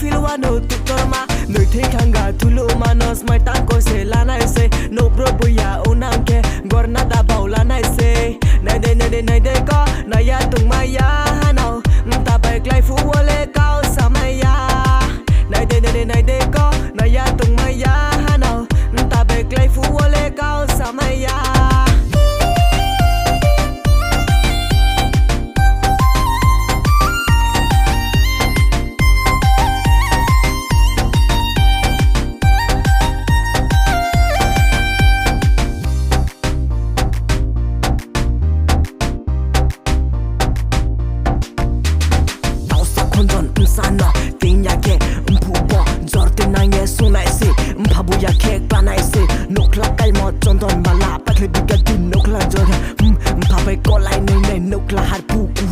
filwa no tutorma noi the khanga thulu manos mai tang ko se la nai se no bro buya onanke gorna da baula nai se nai de ko na ya tung mai ya no ta bai klai fu wole cao sa mai ya nai de ko na ya tung mai ya no ta bai klai fu wole cao sa mai ya sana tinya ke mpubo zorte nange sunai se mphabu ya ke planai se nokla kai mo chondon mala pakle diga din nokla jor mphabai kolai nei nei nokla har pu ku